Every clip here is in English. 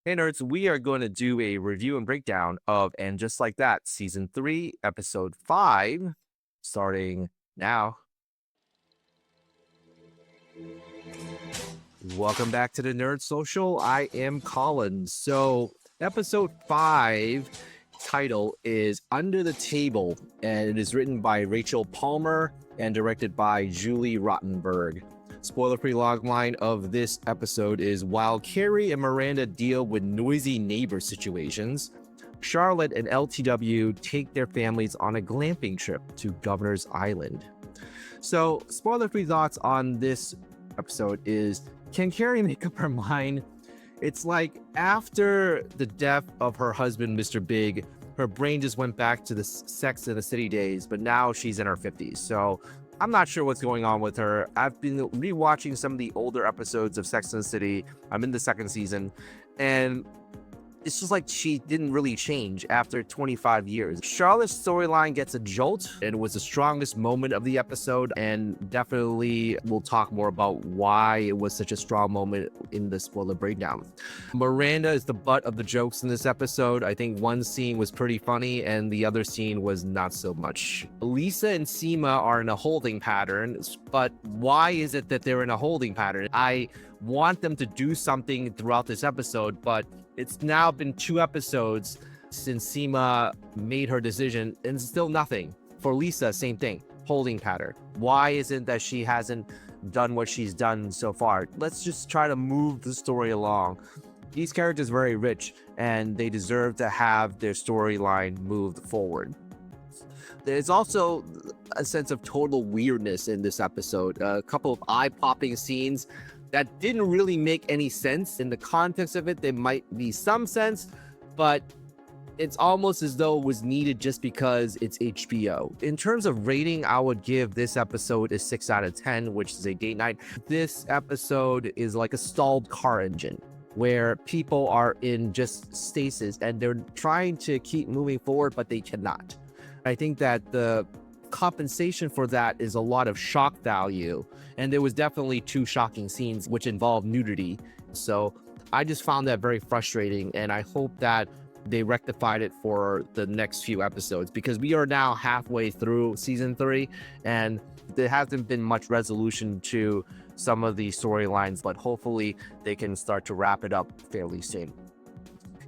Hey nerds, we are going to do a review and breakdown of And Just Like That, Season 3, Episode 5, starting now. Welcome back to the Nerd Social. I am Colin. So, Episode 5 title is Under the Table, and it is written by Rachel Palmer and directed by Julie Rottenberg. Spoiler-free logline of this episode is: while Carrie and Miranda deal with noisy neighbor situations, Charlotte and LTW take their families on a glamping trip to Governor's Island. So, spoiler-free thoughts on this episode is: can Carrie make up her mind? It's like after the death of her husband, Mr. Big, her brain just went back to the Sex and the City days, but now she's in her 50s. So I'm not sure what's going on with her. I've been rewatching some of the older episodes of Sex and the City. I'm in the second season, and it's just like she didn't really change after 25 years. Charlotte's storyline gets a jolt, and it was the strongest moment of the episode, and definitely we'll talk more about why it was such a strong moment in the spoiler breakdown. Miranda is the butt of the jokes in this episode. I think one scene was pretty funny, and the other scene was not so much. Lisa and Seema are in a holding pattern, but why is it that they're in a holding pattern? I want them to do something throughout this episode, but it's now been 2 episodes since Seema made her decision, and still nothing. For Lisa, same thing, holding pattern. Why isn't that she hasn't done what she's done so far? Let's just try to move the story along. These characters are very rich, and they deserve to have their storyline moved forward. There's also a sense of total weirdness in this episode. A couple of eye-popping scenes that didn't really make any sense. In the context of it, there might be some sense, but it's almost as though it was needed just because it's HBO. In terms of rating, I would give this episode a 6 out of 10, which is a date night. This episode is like a stalled car engine, where people are in just stasis and they're trying to keep moving forward, but they cannot. I think that the compensation for that is a lot of shock value, and there was definitely 2 shocking scenes which involved nudity. So I just found that very frustrating, and I hope that they rectified it for the next few episodes, because we are now halfway through season 3 and there hasn't been much resolution to some of the storylines, but hopefully they can start to wrap it up fairly soon.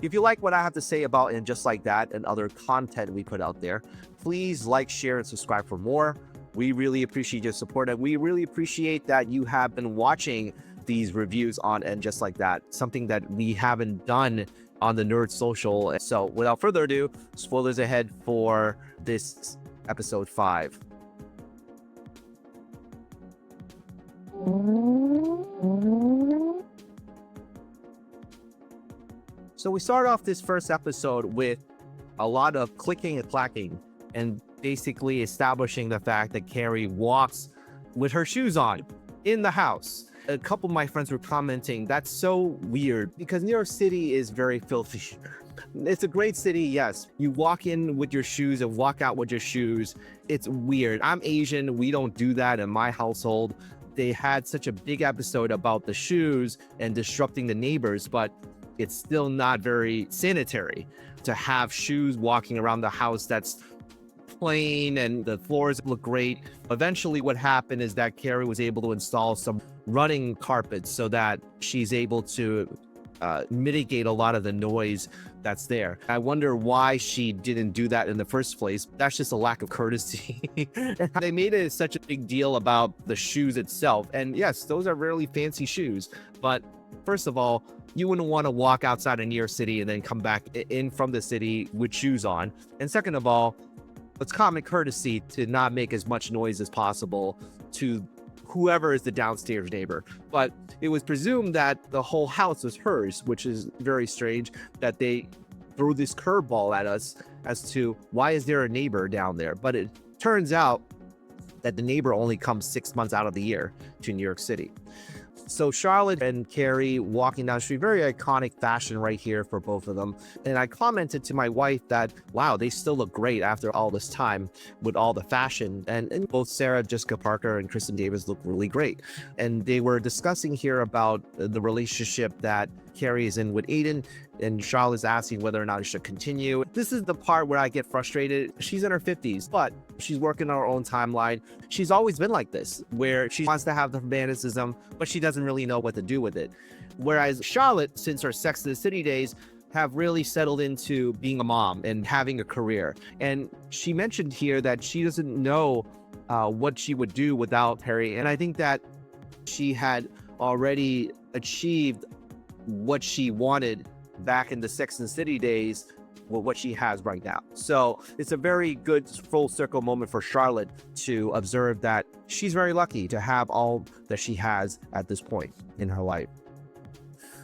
If you like what I have to say about And Just Like That and other content we put out there, please like, share, and subscribe for more. We really appreciate your support, and we really appreciate that you have been watching these reviews on And Just Like That, something that we haven't done on the Nerd Social. So without further ado, spoilers ahead for this episode 5. So we start off this first episode with a lot of clicking and clacking, and basically establishing the fact that Carrie walks with her shoes on in the house. A couple of my friends were commenting, that's so weird, because New York City is very filthy. It's a great city, yes. You walk in with your shoes and walk out with your shoes. It's weird. I'm Asian. We don't do that in my household. They had such a big episode about the shoes and disrupting the neighbors, but it's still not very sanitary to have shoes walking around the house that's plain and the floors look great. Eventually what happened is that Carrie was able to install some running carpets so that she's able to mitigate a lot of the noise that's there. I wonder why she didn't do that in the first place. That's just a lack of courtesy. They made it such a big deal about the shoes itself. And yes, those are really fancy shoes. But first of all, you wouldn't want to walk outside of New York City and then come back in from the city with shoes on. And second of all, it's common courtesy to not make as much noise as possible to whoever is the downstairs neighbor. But it was presumed that the whole house was hers, which is very strange that they threw this curveball at us as to why is there a neighbor down there. But it turns out that the neighbor only comes 6 months out of the year to New York City. So Charlotte and Carrie walking down the street, very iconic fashion right here for both of them. And I commented to my wife that, wow, they still look great after all this time with all the fashion. And both Sarah Jessica Parker and Kristen Davis look really great. And they were discussing here about the relationship that Carrie is in with Aiden, and Charlotte's asking whether or not she should continue. This is the part where I get frustrated. She's in her 50s, but she's working on her own timeline. She's always been like this, where she wants to have the romanticism, but she doesn't really know what to do with it. Whereas Charlotte, since her Sex and the City days, have really settled into being a mom and having a career. And she mentioned here that she doesn't know what she would do without Harry. And I think that she had already achieved what she wanted back in the Sex and the City days with what she has right now. So it's a very good full circle moment for Charlotte to observe that she's very lucky to have all that she has at this point in her life.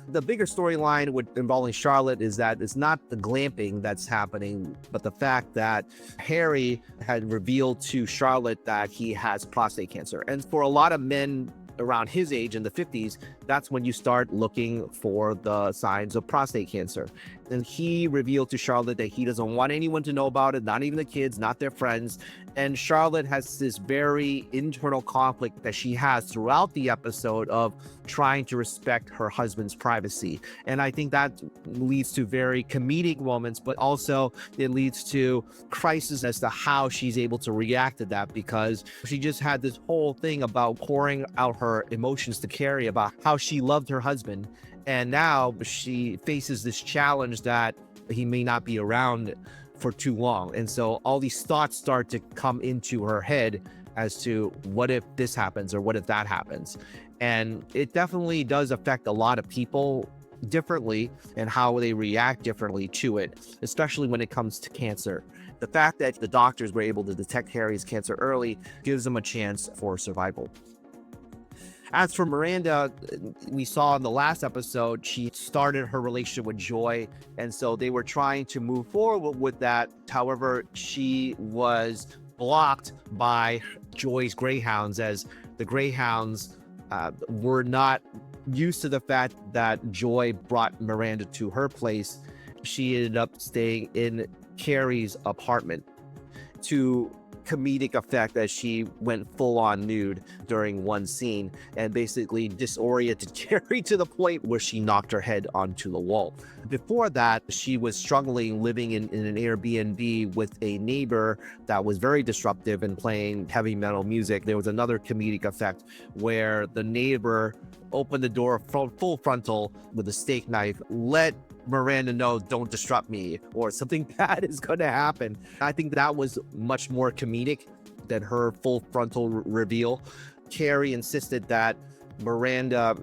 The bigger storyline involving Charlotte is that it's not the glamping that's happening, but the fact that Harry had revealed to Charlotte that he has prostate cancer. And for a lot of men around his age in the 50s, that's when you start looking for the signs of prostate cancer. And he revealed to Charlotte that he doesn't want anyone to know about it, not even the kids, not their friends. And Charlotte has this very internal conflict that she has throughout the episode of trying to respect her husband's privacy. And I think that leads to very comedic moments, but also it leads to crisis as to how she's able to react to that, because she just had this whole thing about pouring out her emotions to Carrie about how she loved her husband. And now she faces this challenge that he may not be around for too long. And so all these thoughts start to come into her head as to what if this happens or what if that happens. And it definitely does affect a lot of people differently and how they react differently to it, especially when it comes to cancer. The fact that the doctors were able to detect Harry's cancer early gives them a chance for survival. As for Miranda, we saw in the last episode, she started her relationship with Joy, and so they were trying to move forward with that. However, she was blocked by Joy's greyhounds, as the greyhounds were not used to the fact that Joy brought Miranda to her place. She ended up staying in Carrie's apartment to comedic effect as she went full on nude during one scene and basically disoriented Carrie to the point where she knocked her head onto the wall. Before that, she was struggling living in an Airbnb with a neighbor that was very disruptive and playing heavy metal music. There was another comedic effect where the neighbor opened the door full frontal with a steak knife, let Miranda know, don't disrupt me, or something bad is going to happen. I think that was much more comedic than her full frontal reveal. Carrie insisted that Miranda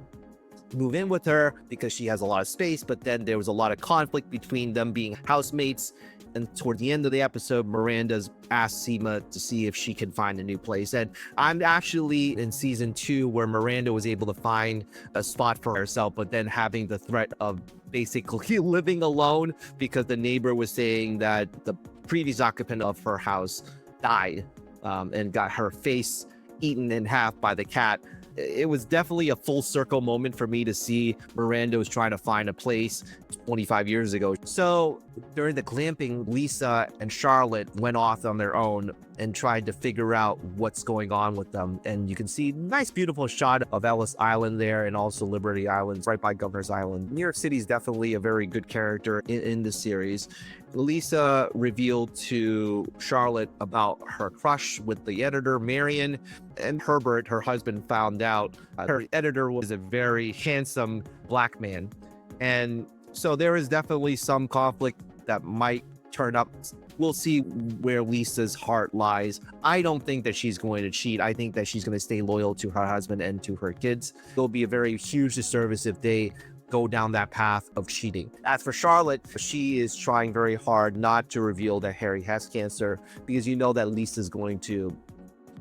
move in with her because she has a lot of space, but then there was a lot of conflict between them being housemates. And toward the end of the episode, Miranda's asked Seema to see if she can find a new place. And I'm actually in season 2 where Miranda was able to find a spot for herself, but then having the threat of basically living alone because the neighbor was saying that the previous occupant of her house died and got her face eaten in half by the cat. It was definitely a full circle moment for me to see Miranda was trying to find a place 25 years ago. So during the glamping, Lisa and Charlotte went off on their own and tried to figure out what's going on with them. And you can see nice, beautiful shot of Ellis Island there and also Liberty Island right by Governor's Island. New York City is definitely a very good character in the series. Lisa revealed to Charlotte about her crush with the editor, Marion, and Herbert, her husband, found out her editor was a very handsome black man. And so there is definitely some conflict that might turn up. We'll see where Lisa's heart lies. I don't think that she's going to cheat. I think that she's going to stay loyal to her husband and to her kids. It'll be a very huge disservice if they go down that path of cheating. As for Charlotte, she is trying very hard not to reveal that Harry has cancer because you know that Lisa's going to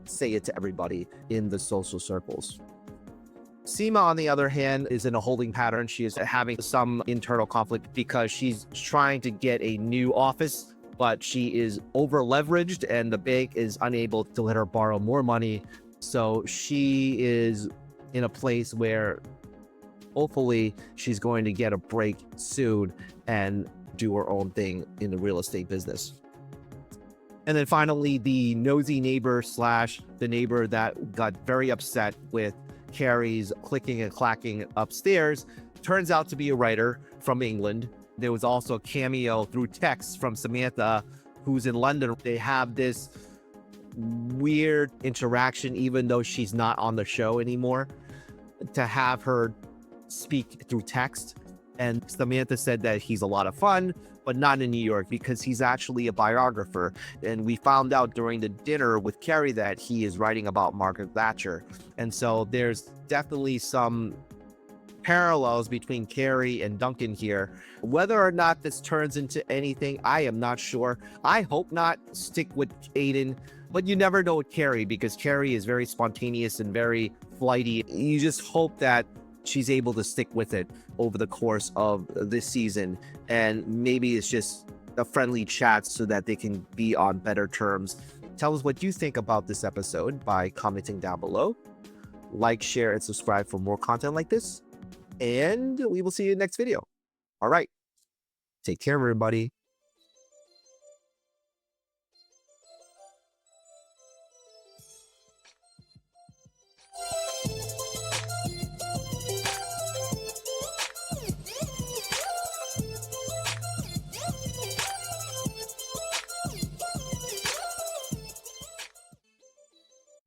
say it to everybody in the social circles. Seema, on the other hand, is in a holding pattern. She is having some internal conflict because she's trying to get a new office, but she is over leveraged and the bank is unable to let her borrow more money. So she is in a place where hopefully she's going to get a break soon and do her own thing in the real estate business. And then finally, the nosy neighbor slash the neighbor that got very upset with Carrie's clicking and clacking upstairs turns out to be a writer from England. There was also a cameo through text from Samantha, who's in London. They have this weird interaction, even though she's not on the show anymore, to have her speak through text. And Samantha said that he's a lot of fun, but not in New York because he's actually a biographer. And we found out during the dinner with Carrie that he is writing about Margaret Thatcher. And so there's definitely some parallels between Carrie and Duncan here. Whether or not this turns into anything, I am not sure. I hope not. Stick with Aiden, but you never know with Carrie because Carrie is very spontaneous and very flighty. You just hope that she's able to stick with it over the course of this season, and maybe it's just a friendly chat so that they can be on better terms. Tell us what you think about this episode by commenting down below. Like, share, and subscribe for more content like this. And we will see you in the next video. All right. Take care, everybody.